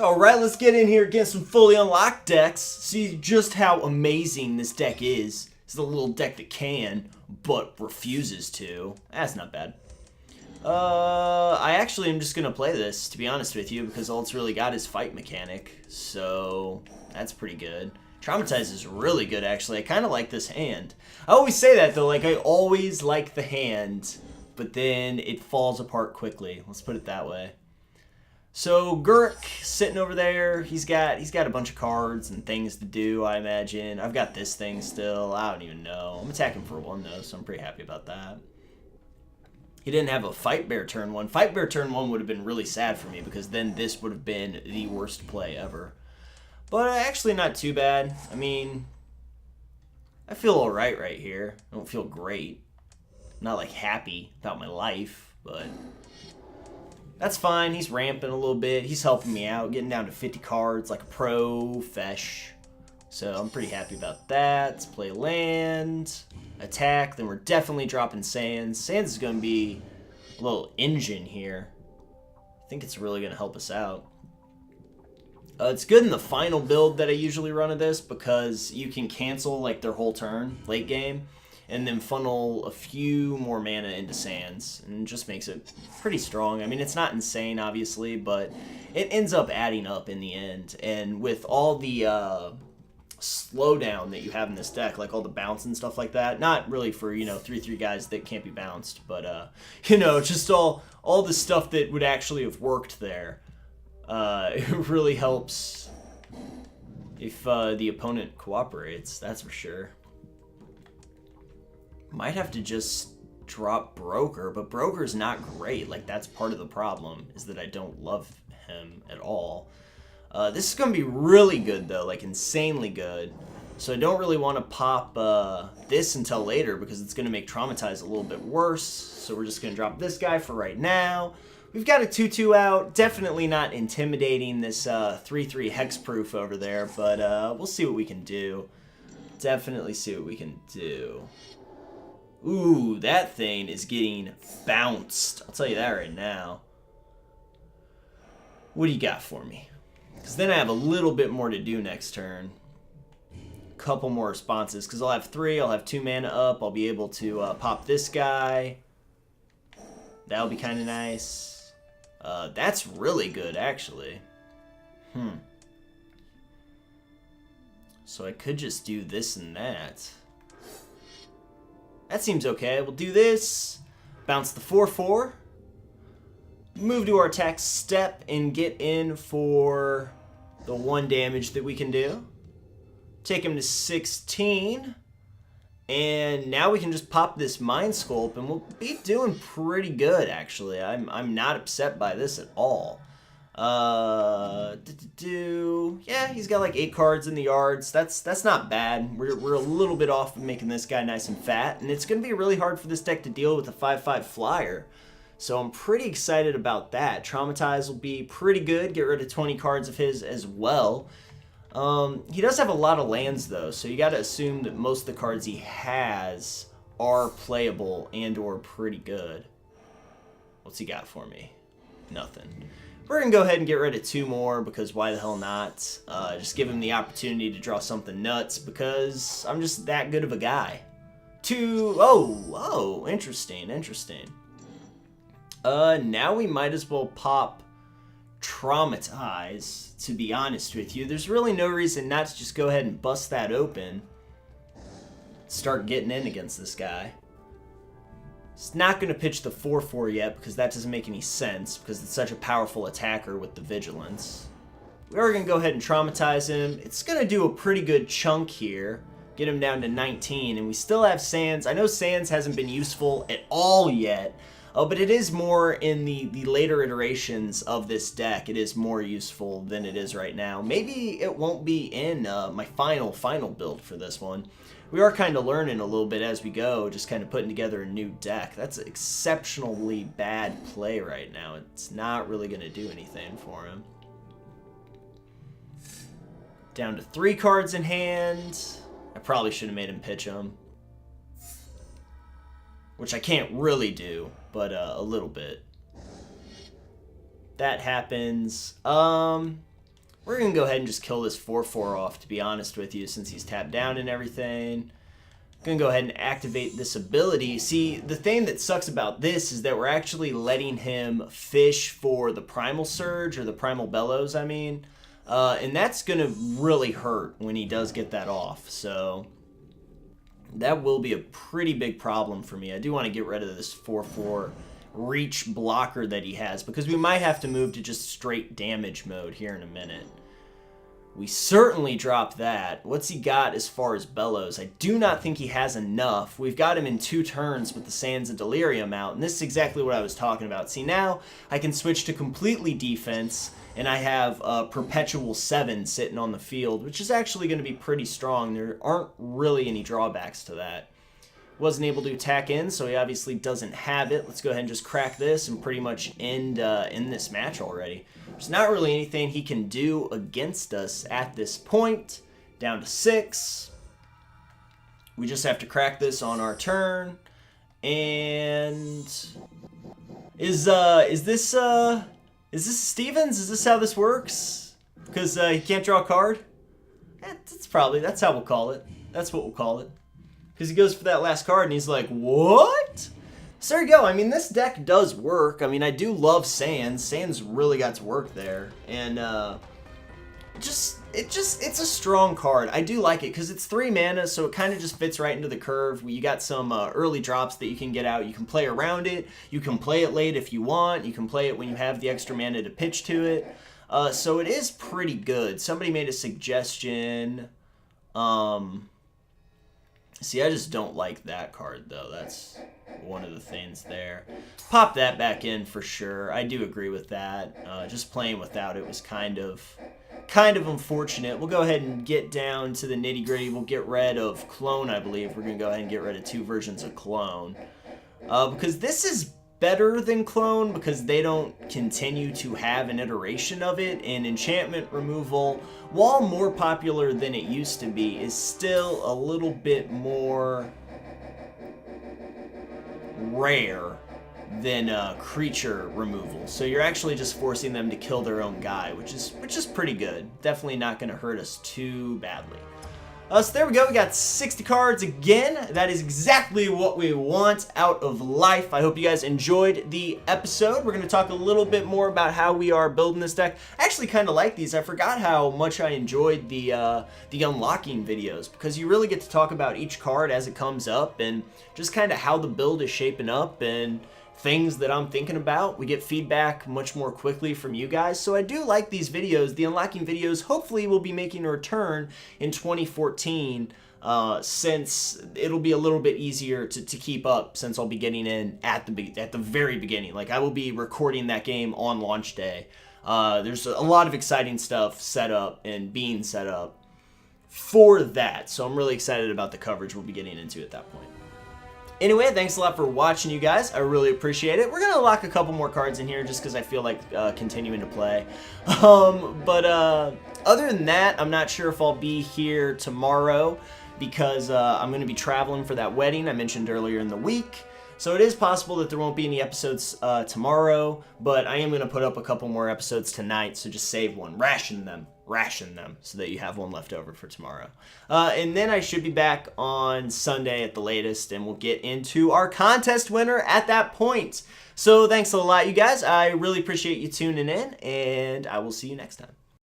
Alright, let's get in here against some fully unlocked decks. See just how amazing this deck is. It's the little deck that can, but refuses to. That's not bad. I actually am just going to play this, to be honest with you, because all it's really got is fight mechanic. So, that's pretty good. Traumatize is really good, actually. I kind of like this hand. I always say that, though. Like, I always like the hand, but then it falls apart quickly. Let's put it that way. So Gurk sitting over there, he's got a bunch of cards and things to do, I imagine. I've got this thing still. I don't even know. I'm attacking for one though, so I'm pretty happy about that. He didn't have a Fight Bear turn one. Fight Bear turn one would have been really sad for me because then this would have been the worst play ever. But actually not too bad. I mean, I feel alright right here. I don't feel great. I'm not like happy about my life, but that's fine. He's ramping a little bit. He's helping me out, getting down to 50 cards like a pro-fesh. So I'm pretty happy about that. Let's play land, attack. Then we're definitely dropping Sands. Sands is going to be a little engine here. I think it's really going to help us out. It's good in the final build that I usually run of this because you can cancel like their whole turn late game and then funnel a few more mana into Sands, and it just makes it pretty strong. I mean, it's not insane, obviously, but it ends up adding up in the end. And with all the slowdown that you have in this deck, like all the bounce and stuff like that, not really for, 3/3 guys that can't be bounced, but, just all the stuff that would actually have worked there, it really helps if the opponent cooperates, that's for sure. Might have to just drop Broker, but Broker's not great. Like, that's part of the problem, is that I don't love him at all. This is going to be really good, though, like insanely good. So I don't really want to pop this until later because it's going to make Traumatize a little bit worse. So we're just going to drop this guy for right now. We've got a 2/2 out. Definitely not intimidating this 3/3 hexproof over there, but we'll see what we can do. Definitely see what we can do. Ooh, that thing is getting bounced. I'll tell you that right now. What do you got for me? Because then I have a little bit more to do next turn. Couple more responses, because I'll have 3, I'll have 2 mana up, I'll be able to pop this guy. That'll be kind of nice. That's really good, actually. So I could just do this and that. That seems okay. We'll do this. Bounce the 4/4. Move to our attack step and get in for the 1 damage that we can do. Take him to 16. And now we can just pop this Mind Sculpt and we'll be doing pretty good, actually. I'm not upset by this at all. Yeah, he's got like 8 cards in the yards. That's not bad. We're a little bit off of making this guy nice and fat, and it's going to be really hard for this deck to deal with a 5/5 flyer. So I'm pretty excited about that. Traumatize will be pretty good. Get rid of 20 cards of his as well. He does have a lot of lands though, so you got to assume that most of the cards he has are playable and or pretty good. What's he got for me? Nothing. We're going to go ahead and get rid of 2 more because why the hell not? Just give him the opportunity to draw something nuts because I'm just that good of a guy. 2, oh, interesting. Now we might as well pop Traumatize, to be honest with you. There's really no reason not to just go ahead and bust that open. Start getting in against this guy. It's not going to pitch the 4/4 yet because that doesn't make any sense because it's such a powerful attacker with the Vigilance. We are going to go ahead and Traumatize him. It's going to do a pretty good chunk here. Get him down to 19, and we still have Sands. I know Sands hasn't been useful at all yet, but it is more in the later iterations of this deck. It is more useful than it is right now. Maybe it won't be in my final build for this one. We are kind of learning a little bit as we go, just kind of putting together a new deck. That's an exceptionally bad play right now. It's not really going to do anything for him. Down to 3 cards in hand. I probably should have made him pitch them. Which I can't really do, but a little bit. That happens. We're going to go ahead and just kill this 4/4 off, to be honest with you, since he's tapped down and everything. Going to go ahead and activate this ability. See, the thing that sucks about this is that we're actually letting him fish for the Primal Surge, or the Primal Bellows, I mean. And that's going to really hurt when he does get that off. So that will be a pretty big problem for me. I do want to get rid of this 4/4 reach blocker that he has, because we might have to move to just straight damage mode here in a minute. We certainly dropped that. What's he got as far as Bellows? I do not think he has enough. We've got him in 2 turns with the Sands of Delirium out, and this is exactly what I was talking about. See, now I can switch to completely defense, and I have a Perpetual 7 sitting on the field, which is actually going to be pretty strong. There aren't really any drawbacks to that. Wasn't able to attack in, so he obviously doesn't have it. Let's go ahead and just crack this and pretty much end this match already. There's not really anything he can do against us at this point. Down to 6. We just have to crack this on our turn. And is this Stevens? Is this how this works? Because he can't draw a card? That's how we'll call it. That's what we'll call it. Because he goes for that last card and he's like, what? So there you go. I mean, this deck does work. I mean, I do love Sands. Sands really got to work there. And it's a strong card. I do like it because it's 3 mana, so it kind of just fits right into the curve. You got some early drops that you can get out. You can play around it. You can play it late if you want. You can play it when you have the extra mana to pitch to it. So it is pretty good. Somebody made a suggestion. See, I just don't like that card, though. That's one of the things there. Pop that back in for sure. I do agree with that. Just playing without it was kind of unfortunate. We'll go ahead and get down to the nitty-gritty. We'll get rid of Clone, I believe. We're going to go ahead and get rid of 2 versions of Clone. Because this is better than Clone, because they don't continue to have an iteration of it, and enchantment removal, while more popular than it used to be, is still a little bit more rare than creature removal. So you're actually just forcing them to kill their own guy, which is pretty good. Definitely not going to hurt us too badly. So there we go. We got 60 cards again. That is exactly what we want out of life. I hope you guys enjoyed the episode. We're going to talk a little bit more about how we are building this deck. I actually kind of like these. I forgot how much I enjoyed the unlocking videos, because you really get to talk about each card as it comes up and just kind of how the build is shaping up and things that I'm thinking about. We get feedback much more quickly from you guys, so I do like these videos. The unlocking videos hopefully will be making a return in 2014, since it'll be a little bit easier to keep up, since I'll be getting in at the very beginning. Like, I will be recording that game on launch day. There's a lot of exciting stuff set up and being set up for that, so I'm really excited about the coverage we'll be getting into at that point. Anyway, thanks a lot for watching, you guys. I really appreciate it. We're going to lock a couple more cards in here just because I feel like continuing to play. Other than that, I'm not sure if I'll be here tomorrow, because I'm going to be traveling for that wedding I mentioned earlier in the week. So it is possible that there won't be any episodes tomorrow, but I am going to put up a couple more episodes tonight, so just save one. Ration them, so that you have one left over for tomorrow. And then I should be back on Sunday at the latest, and we'll get into our contest winner at that point. So thanks a lot, you guys. I really appreciate you tuning in, and I will see you next time.